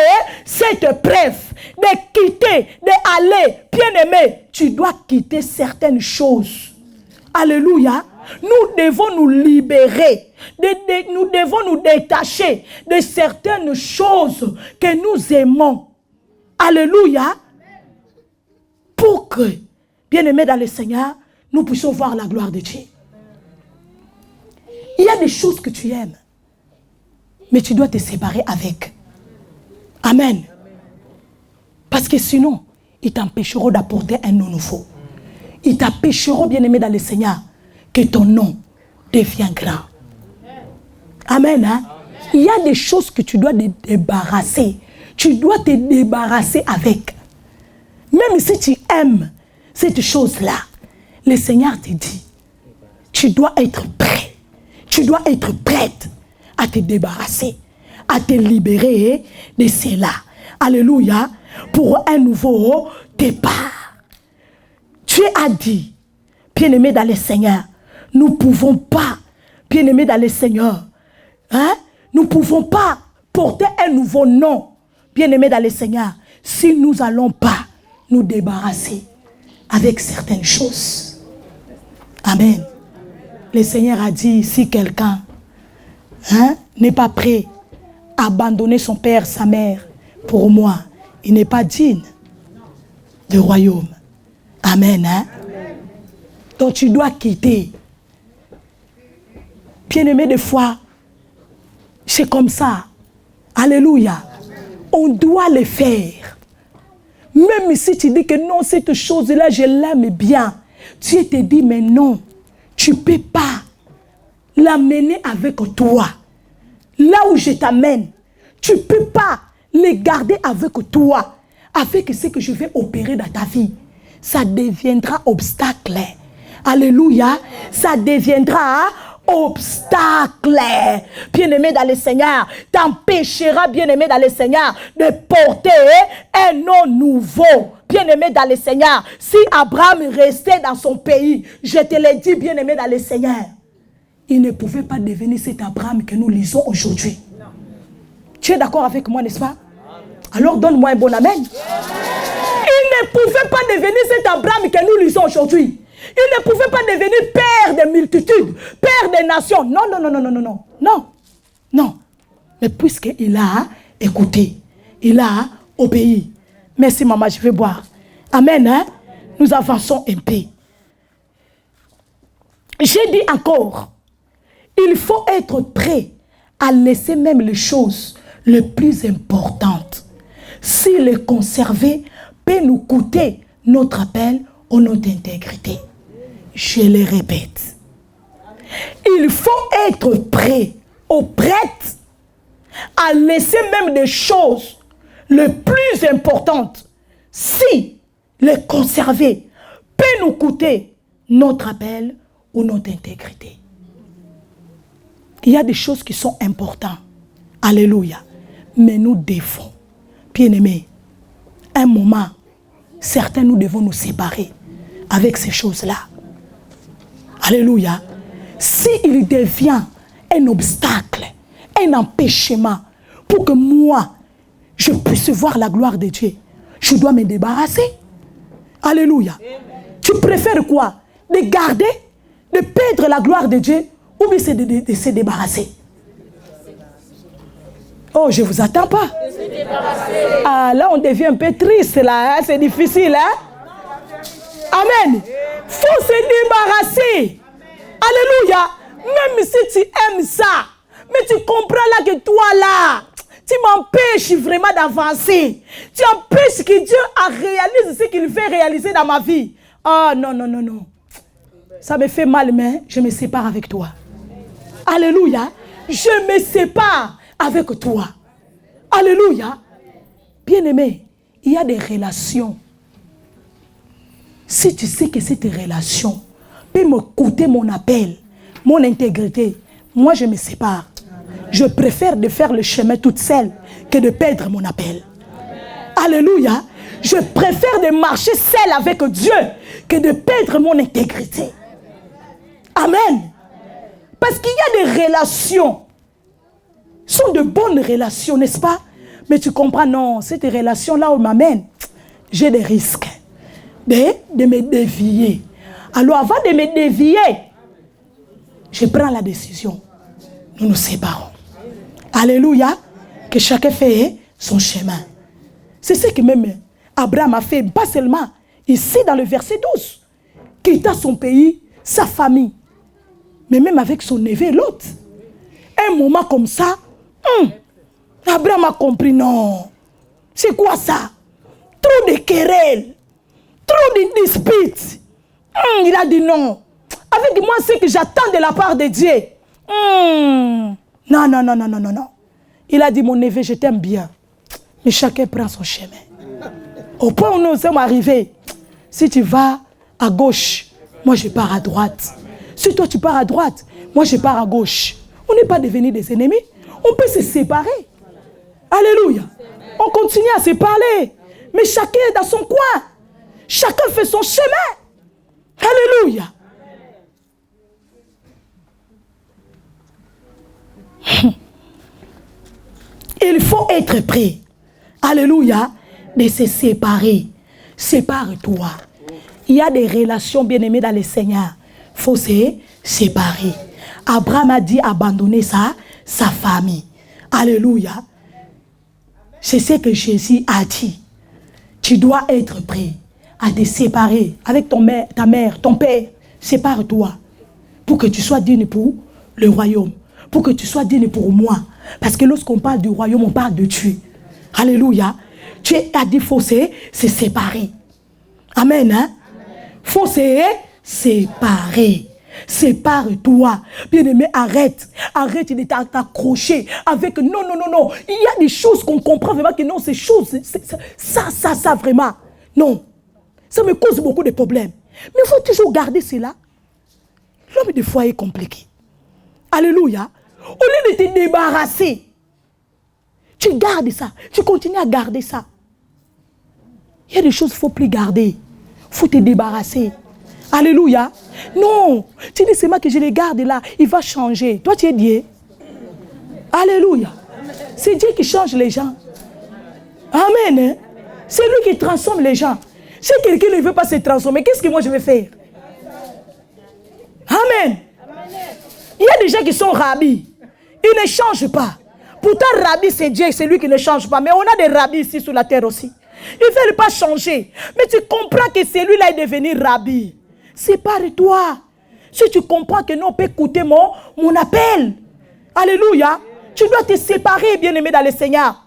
cette épreuve de quitter, d'aller. Bien-aimé, tu dois quitter certaines choses. Alléluia. Nous devons nous libérer. Nous devons nous détacher de certaines choses que nous aimons. Alléluia. Pour que, bien-aimés dans le Seigneur, nous puissions voir la gloire de Dieu. Il y a des choses que tu aimes, mais tu dois te séparer avec. Amen. Parce que sinon, ils t'empêcheront d'apporter un nom nouveau. Ils t'empêcheront, bien-aimé dans le Seigneur, que ton nom devienne grand. Amen. Hein? Il y a des choses que tu dois te débarrasser. Tu dois te débarrasser avec. Même si tu aimes cette chose-là, le Seigneur te dit, tu dois être prêt. Tu dois être prête à te débarrasser, à te libérer de cela. Alléluia. Pour un nouveau départ. Dieu a dit, bien-aimé dans le Seigneur, nous ne pouvons pas, bien-aimé dans le Seigneur, hein? Nous ne pouvons pas porter un nouveau nom, bien-aimé dans le Seigneur, si nous n'allons pas nous débarrasser avec certaines choses. Amen. Le Seigneur a dit, si quelqu'un n'est pas prêt à abandonner son père, sa mère, pour moi, il n'est pas digne du royaume. Amen. Hein? Amen. Donc tu dois quitter. Bien-aimé, des fois, c'est comme ça. Alléluia. Amen. On doit le faire. Même si tu dis que non, cette chose-là, je l'aime bien. Dieu te dit, mais non, tu ne peux pas l'amener avec toi. Là où je t'amène, tu ne peux pas les garder avec toi. Avec ce que je vais opérer dans ta vie. Ça deviendra obstacle. Alléluia. Ça deviendra obstacle. Bien-aimé dans le Seigneur, t'empêchera, bien-aimé dans le Seigneur, de porter un nom nouveau. Bien-aimé dans le Seigneur, si Abraham restait dans son pays, je te l'ai dit, bien-aimé dans le Seigneur, il ne pouvait pas devenir cet Abraham que nous lisons aujourd'hui. Tu es d'accord avec moi, n'est-ce pas? Alors donne-moi un bon amen. Il ne pouvait pas devenir cet Abraham que nous lisons aujourd'hui. Il ne pouvait pas devenir père des multitudes, père des nations. Non, non, non, non, non, non, non, non, non. Mais puisqu'il a écouté, il a obéi. Merci maman, je vais boire. Amen, hein? Nous avançons un peu. J'ai dit encore, il faut être prêt à laisser même les choses les plus importantes. Si les conserver peut nous coûter notre appel ou notre intégrité. Je le répète. Il faut être prêt ou prête à laisser même des choses les plus importantes. Si les conserver peut nous coûter notre appel ou notre intégrité. Il y a des choses qui sont importantes. Alléluia. Mais nous devons, bien-aimés, un moment, certains nous devons nous séparer avec ces choses-là. Alléluia. S'il devient un obstacle, un empêchement pour que moi, je puisse voir la gloire de Dieu, je dois me débarrasser. Alléluia. Tu préfères quoi? De garder, de perdre la gloire de Dieu, ou bien c'est de se débarrasser? Oh, je ne vous attends pas. Ah, là, on devient un peu triste, là. Hein? C'est difficile, hein? Amen. Il faut se débarrasser. Alléluia. Même si tu aimes ça, mais tu comprends là que toi, là, tu m'empêches vraiment d'avancer. Tu empêches que Dieu réalise ce qu'il veut réaliser dans ma vie. Ah, non, non, non, non. Ça me fait mal, mais je me sépare avec toi. Alléluia. Je me sépare avec toi. Alléluia. Bien-aimé, il y a des relations. Si tu sais que cette relation peut me coûter mon appel, mon intégrité, moi je me sépare. Je préfère de faire le chemin toute seule que de perdre mon appel. Alléluia. Je préfère de marcher seule avec Dieu que de perdre mon intégrité. Amen. Parce qu'il y a des relations. Ce sont de bonnes relations, n'est-ce pas? Mais tu comprends, non, cette relation-là où m'amène, j'ai des risques de me dévier. Alors avant de me dévier, je prends la décision. Nous nous séparons. Alléluia. Que chacun fait son chemin. C'est ce que même Abraham a fait, pas seulement ici dans le verset 12. Quitta son pays, sa famille, mais même avec son neveu l'autre. Un moment comme ça, Abraham a compris, non. C'est quoi ça? Trop de querelles, trop de disputes. Il a dit non. Avec moi, c'est que j'attends de la part de Dieu. Non, non, non, non, non, non, non. Il a dit, mon neveu, je t'aime bien. Mais chacun prend son chemin. Au point où nous sommes arrivés, si tu vas à gauche, moi je pars à droite. Si toi tu pars à droite, moi je pars à gauche. On n'est pas devenus des ennemis. On peut se séparer. Alléluia. On continue à se parler. Mais chacun est dans son coin. Chacun fait son chemin. Alléluia. Il faut être prêt. Alléluia. De se séparer. Sépare-toi. Il y a des relations bien-aimées dans le Seigneur. Il faut se séparer. Abraham a dit abandonner sa famille. Alléluia. C'est ce que Jésus a dit. Tu dois être prêt à te séparer avec ta mère, ton père. Sépare-toi pour que tu sois digne pour le royaume. Pour que tu sois digne pour moi. Parce que lorsqu'on parle du royaume, on parle de Dieu. Alléluia. Tu as dit qu'il faut se séparer. Amen. Hein? Il faut se séparer. Sépare-toi. Bien-aimé, arrête. Arrête de t'accrocher avec non, non, non, non. Il y a des choses qu'on comprend vraiment que non, ces choses, ça, vraiment. Non. Ça me cause beaucoup de problèmes. Mais il faut toujours garder cela. L'homme des fois est compliqué. Alléluia. Au lieu de te débarrasser, tu gardes ça. Tu continues à garder ça. Il y a des choses qu'il ne faut plus garder. Il faut te débarrasser. Alléluia. Non. Tu dis, c'est moi que je les garde là. Il va changer. Toi, tu es Dieu. Alléluia. C'est Dieu qui change les gens. Amen. C'est lui qui transforme les gens. Si quelqu'un ne veut pas se transformer, qu'est-ce que moi je vais faire? Amen. Il y a des gens qui sont rabbis. Ils ne changent pas. Pourtant, rabbi, c'est Dieu, c'est lui qui ne change pas. Mais on a des rabbis ici sur la terre aussi. Ils ne veulent pas changer. Mais tu comprends que celui-là est devenu rabbi. Sépare-toi. Si tu comprends que non, on peut écouter mon appel. Alléluia. Tu dois te séparer, bien-aimé dans le Seigneur.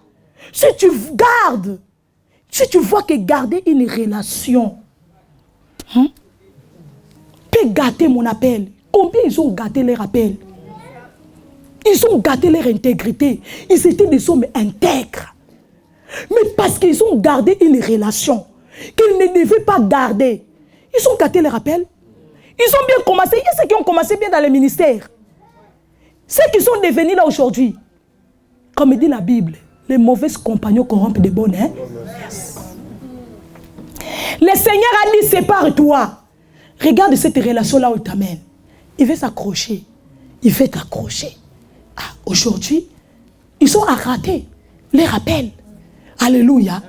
Si tu gardes, si tu vois que garder une relation peut gâter mon appel. Combien ils ont gâté leur appel? Ils ont gâté leur intégrité. Ils étaient des hommes intègres. Mais parce qu'ils ont gardé une relation qu'ils ne devaient pas garder, ils ont gâté leur appel. Ils ont bien commencé. Il y a ceux qui ont commencé bien dans le ministère. Ceux qui sont devenus là aujourd'hui, comme dit la Bible, les mauvais compagnons corrompent des bons. Hein? Yes. Le Seigneur a dit, sépare-toi. Regarde cette relation-là où il t'amène. Il veut s'accrocher. Il veut t'accrocher. Ah, aujourd'hui, ils sont à rater les rappels. Alléluia.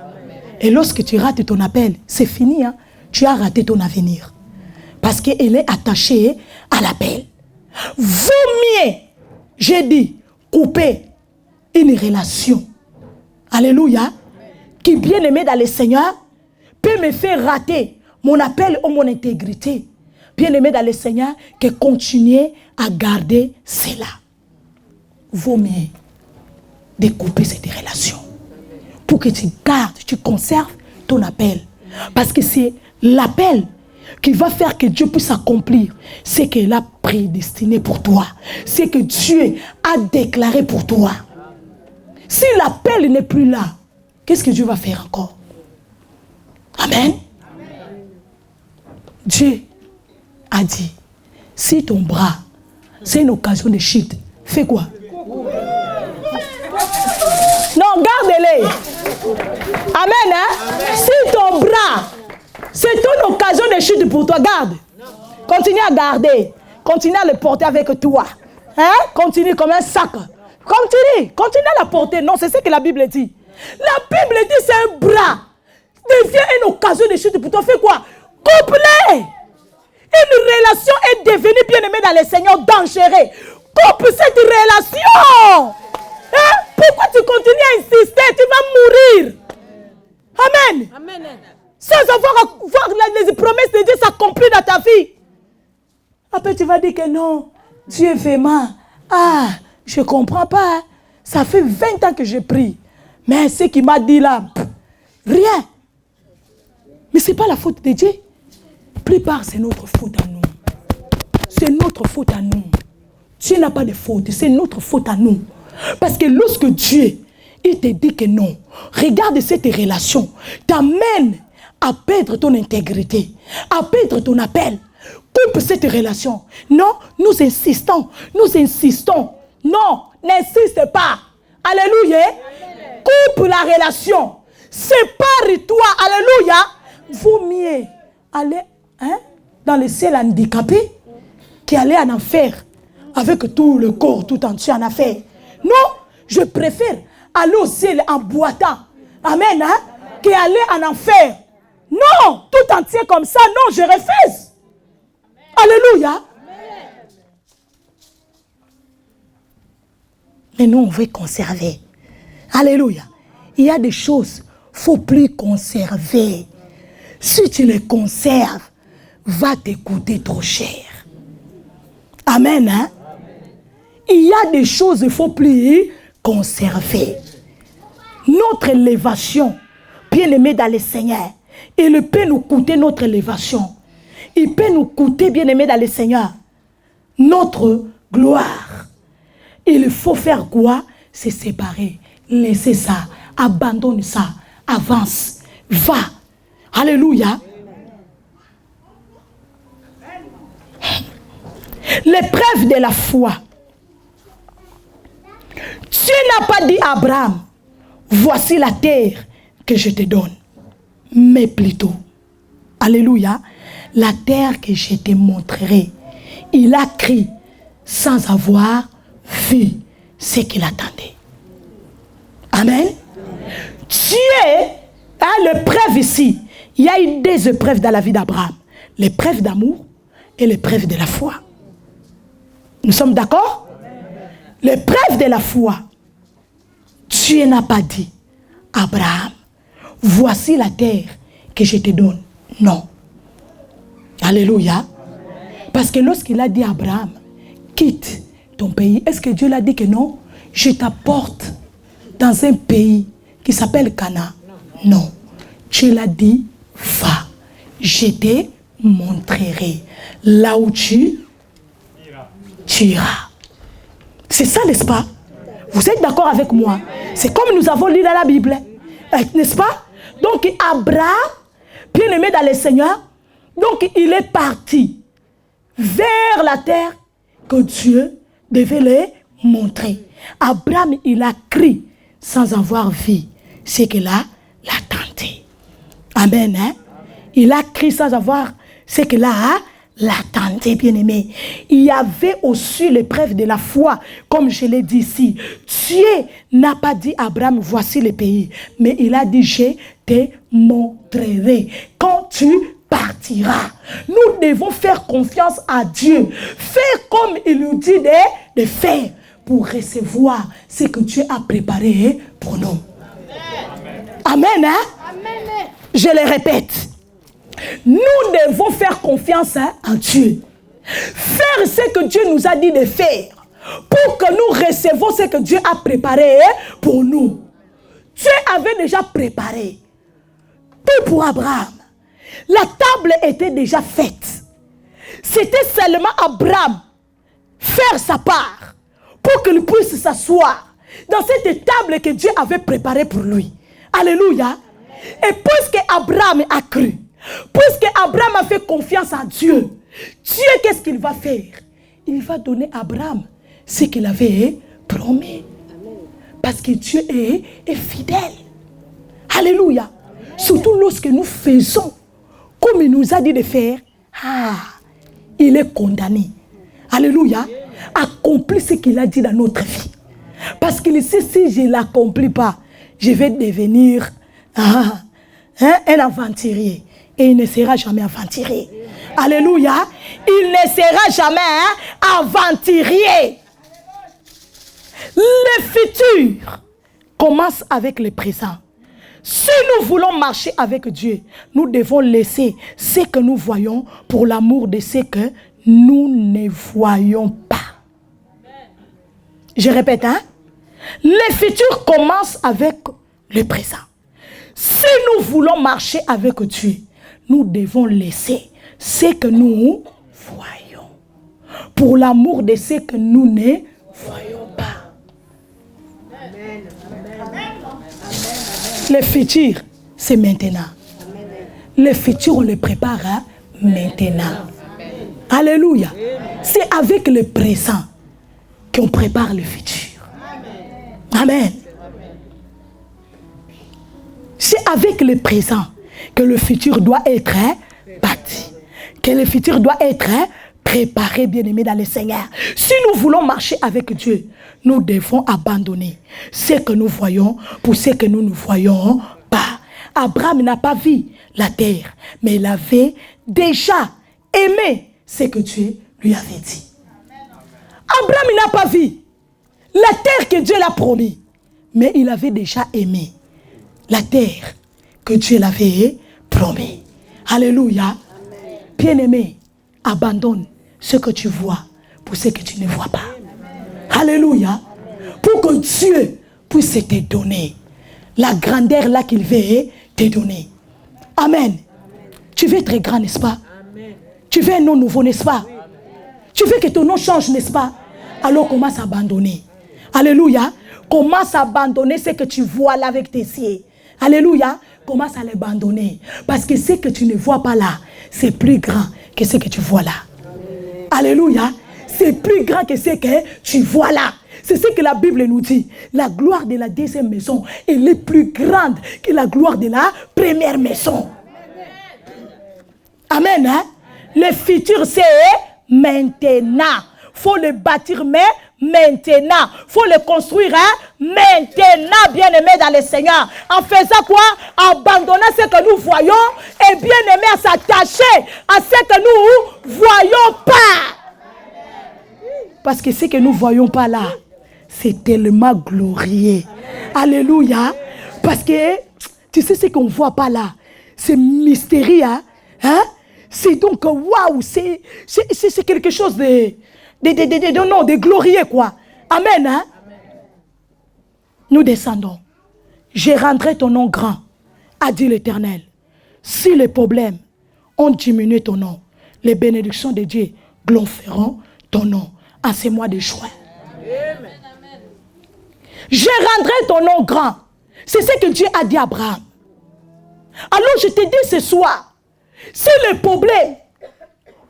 Et lorsque tu rates ton appel, c'est fini. Hein? Tu as raté ton avenir. Parce qu'elle est attachée à l'appel. Vaut mieux, j'ai dit, couper une relation. Alléluia. Qui, bien aimé dans le Seigneur, peut me faire rater mon appel ou mon intégrité. Bien aimé dans le Seigneur, que continuer à garder cela. Vaut mieux de couper cette relation. Pour que tu gardes, tu conserves ton appel. Parce que c'est l'appel qui va faire que Dieu puisse accomplir ce qu'il a prédestiné pour toi. Ce que Dieu a déclaré pour toi. Si l'appel n'est plus là, qu'est-ce que Dieu va faire encore? Amen. Dieu a dit, si ton bras, c'est une occasion de chute, fais quoi? Non, garde-les. Amen. Hein? Si ton bras, c'est une occasion de chute pour toi, garde. Continue à garder. Continue à le porter avec toi. Hein? Continue comme un sac. Continue à la porter. Non, c'est ce que la Bible dit. La Bible dit c'est un bras. Devient une occasion de chute pour toi. Fais quoi? Coupe-les. Une relation est devenue, bien aimée dans le Seigneur, dangereuse. Coupe cette relation. Hein? Pourquoi tu continues à insister? Tu vas mourir. Amen. Amen. Sans avoir voir les promesses de Dieu s'accomplir dans ta vie. Après, tu vas dire que non, Dieu fait mal. Ah, je ne comprends pas. Ça fait 20 ans que je prie. Mais ce qu'il m'a dit là, rien. Mais ce n'est pas la faute de Dieu. Plupart, c'est notre faute à nous. C'est notre faute à nous. Dieu n'a pas de faute, c'est notre faute à nous. Parce que lorsque Dieu, il te dit que non, regarde cette relation, t'amène à perdre ton intégrité, à perdre ton appel. Coupe cette relation. Non, nous insistons. Non, n'insiste pas. Alléluia. Coupe la relation. Sépare-toi. Alléluia. Vaut mieux aller dans le ciel handicapé qu'aller en enfer avec tout le corps tout entier en enfer. Non, je préfère aller au ciel en boitant. Amen. Hein? Qu'aller en enfer. Non, tout entier comme ça. Non, je refuse. Alléluia. Mais nous, on veut conserver. Alléluia. Il y a des choses, il ne faut plus conserver. Si tu les conserves, va te coûter trop cher. Amen. Hein? Il y a des choses, il ne faut plus conserver. Notre élévation, bien aimé dans le Seigneur, il peut nous coûter notre élévation. Il peut nous coûter, bien aimé dans le Seigneur, notre gloire. Il faut faire quoi? Se séparer. Laissez ça. Abandonne ça. Avance. Va. Alléluia. L'épreuve de la foi. Dieu n'a pas dit à Abraham, voici la terre que je te donne. Mais plutôt, alléluia, la terre que je te montrerai. Il a crié sans avoir vu ce qu'il attendait. Amen. Dieu a l'épreuve ici. Il y a eu deux épreuves dans la vie d'Abraham. L'épreuve d'amour et l'épreuve de la foi. Nous sommes d'accord? L'épreuve de la foi. Dieu n'a pas dit, Abraham, voici la terre que je te donne. Non. Alléluia. Parce que lorsqu'il a dit à Abraham, quitte ton pays, est-ce que Dieu l'a dit que non? Je t'apporte dans un pays qui s'appelle Canaan. Non. Dieu l'a dit, va. Je te montrerai là où tu iras. C'est ça, n'est-ce pas? Vous êtes d'accord avec moi? C'est comme nous avons lu dans la Bible. N'est-ce pas? Donc Abraham, bien aimé dans le Seigneur, donc il est parti vers la terre que Dieu devait lui montrer. Abraham, il a crié sans avoir vu ce qu'il a tenté. Amen. Hein? Il a crié sans avoir ce qu'il a l'attendait, bien-aimé. Il y avait aussi l'épreuve de la foi, comme je l'ai dit ici. Dieu n'a pas dit à Abraham, voici le pays, mais il a dit, je te montrerai quand tu partiras. Nous devons faire confiance à Dieu, faire comme il nous dit de faire pour recevoir ce que Dieu a préparé pour nous. Amen. Amen. Amen. Je le répète. Nous devons faire confiance en Dieu. Faire ce que Dieu nous a dit de faire pour que nous recevons ce que Dieu a préparé pour nous. Dieu avait déjà préparé tout pour Abraham. La table était déjà faite. C'était seulement Abraham faire sa part pour qu'il puisse s'asseoir dans cette table que Dieu avait préparée pour lui. Alléluia. Et puisque Abraham a cru, puisque Abraham a fait confiance en Dieu, Dieu, qu'est-ce qu'il va faire? Il va donner à Abraham ce qu'il avait promis. Parce que Dieu est fidèle. Alléluia. Surtout lorsque nous faisons comme il nous a dit de faire, il est condamné. Alléluia. Accomplir ce qu'il a dit dans notre vie. Parce qu'il sait, si je ne l'accomplis pas, je vais devenir un aventurier. Et il ne sera jamais aventurier. Alléluia. Il ne sera jamais aventurier. Le futur commence avec le présent. Si nous voulons marcher avec Dieu, nous devons laisser ce que nous voyons pour l'amour de ce que nous ne voyons pas. Je répète, le futur commence avec le présent. Si nous voulons marcher avec Dieu, nous devons laisser ce que nous voyons pour l'amour de ce que nous ne voyons pas. Amen. Le futur, c'est maintenant. Le futur, on le prépare maintenant. Alléluia. C'est avec le présent qu'on prépare le futur. Amen. C'est avec le présent que le futur doit être bâti. Que le futur doit être préparé, bien-aimé dans le Seigneur. Si nous voulons marcher avec Dieu, nous devons abandonner ce que nous voyons pour ce que nous ne voyons pas. Abraham n'a pas vu la terre, mais il avait déjà aimé ce que Dieu lui avait dit. Abraham n'a pas vu la terre que Dieu l'a promis, mais il avait déjà aimé la terre que Dieu l'avait promis. Alléluia. Bien-aimé, abandonne ce que tu vois pour ce que tu ne vois pas. Alléluia. Pour que Dieu puisse te donner la grandeur là qu'il veut te donner. Amen. Tu veux être grand, n'est-ce pas? Tu veux un nom nouveau, n'est-ce pas? Tu veux que ton nom change, n'est-ce pas? Alors commence à abandonner. Alléluia. Commence à abandonner ce que tu vois là avec tes yeux. Alléluia. Commence à l'abandonner. Parce que ce que tu ne vois pas là, c'est plus grand que ce que tu vois là. Alléluia. C'est plus grand que ce que tu vois là. C'est ce que la Bible nous dit. La gloire de la deuxième maison, elle est plus grande que la gloire de la première maison. Amen. Le futur, c'est maintenant. Il faut le bâtir, mais maintenant. Il faut le construire maintenant, bien-aimé dans le Seigneur. En faisant quoi? Abandonner ce que nous voyons et bien-aimé à s'attacher à ce que nous ne voyons pas. Parce que ce que nous ne voyons pas là, c'est tellement glorieux. Alléluia. Parce que tu sais ce qu'on ne voit pas là, c'est mystérieux. C'est donc, waouh, c'est quelque chose de glorieux, quoi. Amen. Amen. Nous descendons. Je rendrai ton nom grand, a dit l'Éternel. Si les problèmes ont diminué ton nom, les bénédictions de Dieu glorifieront ton nom en ces mois de juin. Amen. Je rendrai ton nom grand. C'est ce que Dieu a dit à Abraham. Alors je te dis ce soir, si les problèmes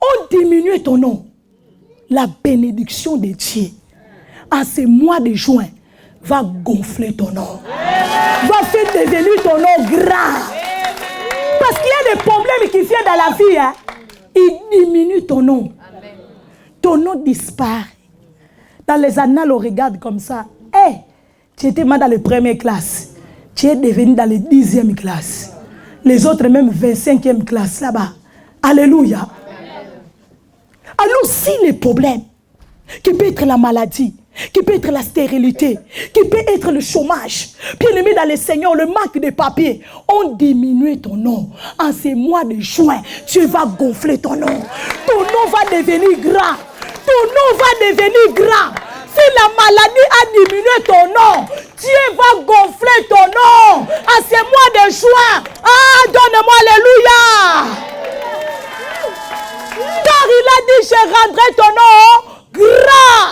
ont diminué ton nom, la bénédiction de Dieu en ces mois de juin va gonfler ton nom. Amen. Va faire devenir ton nom grand. Amen. Parce qu'il y a des problèmes qui viennent dans la vie. il diminue ton nom. Amen. Ton nom disparaît. Dans les annales, on regarde comme ça. Hey, tu étais mal dans les premières classes. Tu es devenu dans les 10e classes. Les autres même 25e classe là-bas. Alléluia. Amen. Alors si les problèmes, qui peut être la maladie, qui peut être la stérilité, qui peut être le chômage, bien aimé dans le Seigneur, le manque de papier, on diminue ton nom. En ces mois de juin, tu vas gonfler ton nom. Ton nom va devenir grand. Ton nom va devenir grand. Si la maladie a diminué ton nom, Dieu va gonfler ton nom. En ces mois de juin, ah, donne-moi alléluia. Car il a dit, je rendrai ton nom grand.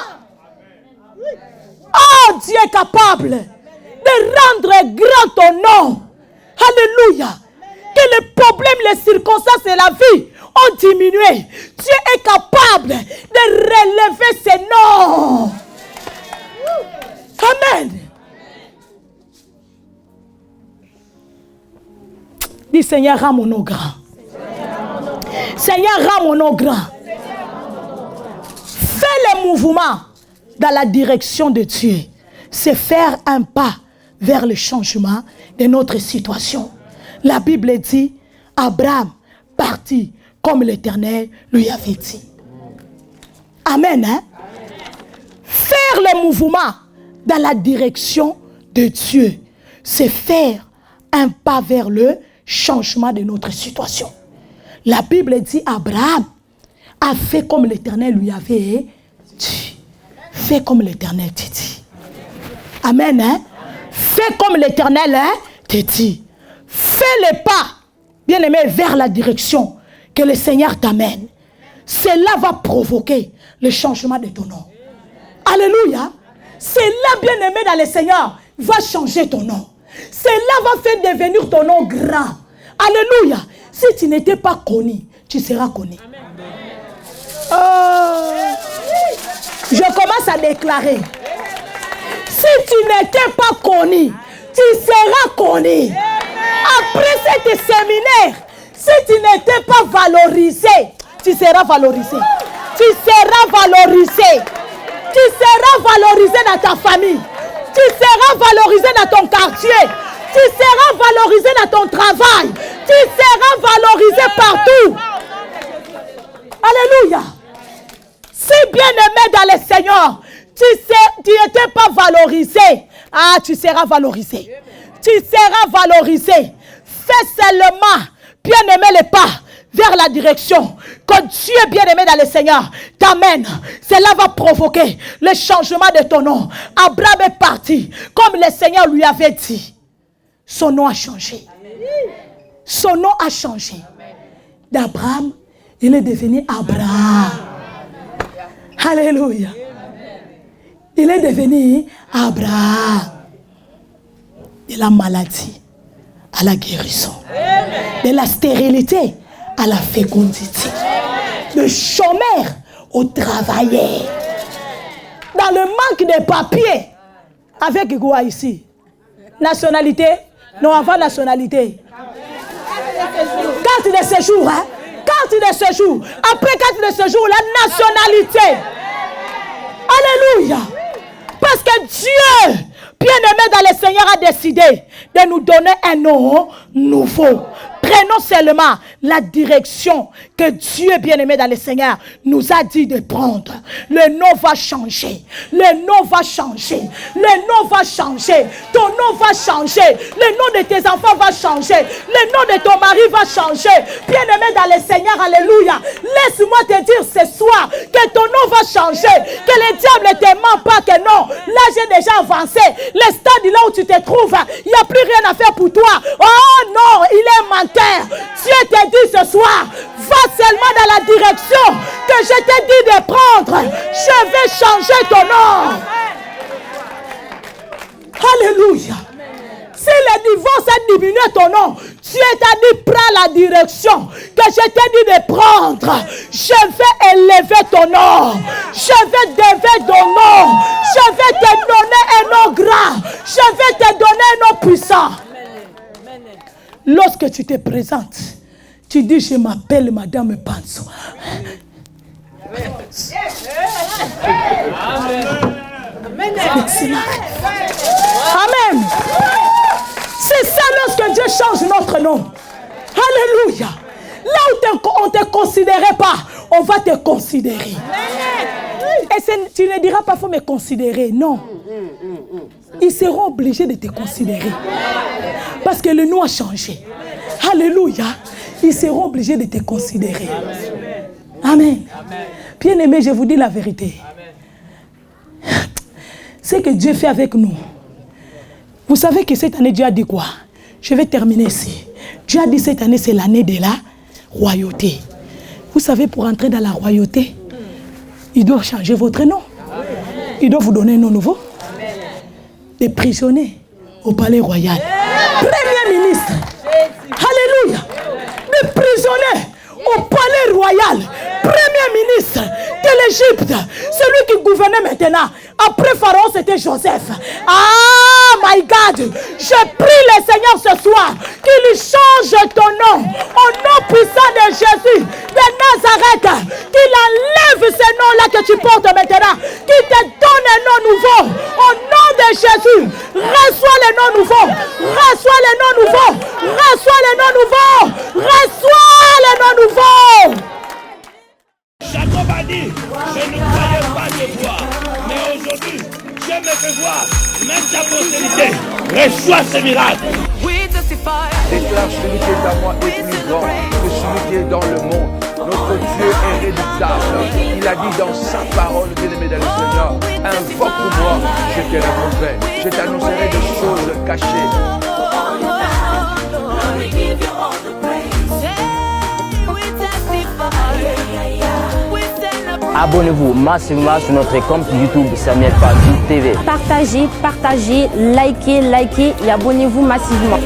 Oh, Dieu est capable de rendre grand ton nom. Alléluia. Que les problèmes, les circonstances de la vie ont diminué. Dieu est capable de relever ses noms. Amen. Dis Seigneur, rends mon nom grand. Seigneur, rends mon nom grand. Fais le mouvement dans la direction de Dieu. C'est faire un pas vers le changement de notre situation. La Bible dit, Abraham partit comme l'Éternel lui avait dit. Amen. Hein? Faire le mouvement dans la direction de Dieu, c'est faire un pas vers le changement de notre situation. La Bible dit, Abraham a fait comme l'Éternel lui avait dit. Fais comme l'Éternel te dit. Amen. Hein? Fais comme l'Éternel te dit. Fais le pas, bien-aimé, vers la direction que le Seigneur t'amène. Cela va provoquer le changement de ton nom. Alléluia. Cela, bien-aimé dans le Seigneur, va changer ton nom. Cela va faire devenir ton nom grand. Alléluia. Si tu n'étais pas connu, tu seras connu. Je commence à déclarer. Si tu n'étais pas connu, tu seras connu. Après cet séminaire, si tu n'étais pas valorisé, tu seras valorisé. Tu seras valorisé. Tu seras valorisé dans ta famille. Tu seras valorisé dans ton quartier. Tu seras valorisé dans ton travail. Tu seras valorisé partout. Alléluia. Si bien aimé dans le Seigneur, tu n'étais pas valorisé. Ah, tu seras valorisé. Tu seras valorisé. Fais seulement, bien aimé, les pas vers la direction que Dieu, bien aimé dans le Seigneur, t'amène. Cela va provoquer le changement de ton nom. Abraham est parti comme le Seigneur lui avait dit. Son nom a changé. Son nom a changé. D'Abraham, il est devenu Abraham. Alléluia. Il est devenu Abraham. De la maladie à la guérison. De la stérilité à la fécondité. De chômeur au travailleur. Dans le manque de papiers. Avec quoi ici? Nationalité? Non, avant nationalité. Carte de séjour, hein? Carte de séjour. Après carte de séjour, la nationalité. Alléluia. Parce que Dieu, bien-aimé dans le Seigneur, a décidé de nous donner un nom nouveau. Prenons seulement la direction que Dieu, bien-aimé dans le Seigneur, nous a dit de prendre. Le nom va changer. Le nom va changer. Le nom va changer. Ton nom va changer. Le nom de tes enfants va changer. Le nom de ton mari va changer. Bien-aimé dans le Seigneur, alléluia. Laisse-moi te dire ce soir que ton nom va changer. Que le diable ne te ment pas que non. Là, j'ai déjà avancé. Le stade là où tu te trouves, il n'y a plus rien à faire pour toi. Oh non, il est menteur. Dieu te dit ce soir, va seulement dans la direction que je t'ai dit de prendre. Je vais changer ton nom. Alléluia. Si le divorce a diminué ton nom, Dieu t'a dit, prends la direction que je t'ai dit de prendre. Je vais élever ton nom. Je vais élever ton nom. Je vais te donner un nom grand. Je vais te donner un nom puissant. Lorsque tu te présentes, Tu dis, je m'appelle Madame Panso. Amen. C'est ça lorsque Dieu change notre nom. Alléluia. Là où on ne te considérait pas, on va te considérer. Et tu ne diras pas, il faut me considérer. Non. Ils seront obligés de te considérer. Parce que le nom a changé. Alléluia. Ils seront obligés de te considérer. Amen. Bien-aimés, je vous dis la vérité. Ce que Dieu fait avec nous. Vous savez que cette année, Dieu a dit quoi? Je vais terminer ici. Dieu a dit cette année, c'est l'année de la royauté. Vous savez, pour entrer dans la royauté, il doit changer votre nom. Il doit vous donner un nom nouveau. Des prisonniers au palais royal. Premier ministre. Alléluia. Des prisonniers au palais royal. Premier ministre de l'Égypte. Celui qui gouvernait maintenant. Après Pharaon, c'était Joseph. Ah, my God. Je prie le Seigneur ce soir qu'il change ton nom. Au nom puissant de Jésus de Nazareth. Qu'il enlève ce nom-là que tu portes maintenant. Qu'il te donne un nom nouveau. Au nom de Jésus. Reçois le nom nouveau. Reçois le nom nouveau. Reçois le nom nouveau. Reçois le nom nouveau. Jacob a dit, je ne croyais pas te voir, mais aujourd'hui, je me fais voir, même ta postérité, reçois ce miracle. Déclare celui qui est à moi est plus grand que celui qui est dans le monde. Notre Dieu est redoutable. Il a dit dans sa parole, bien-aimé dans le Seigneur, invoque-moi, je te répondrai, je t'annoncerai des choses cachées. Abonnez-vous massivement sur notre compte YouTube Samuel Patou TV. Partagez, likez et abonnez-vous massivement.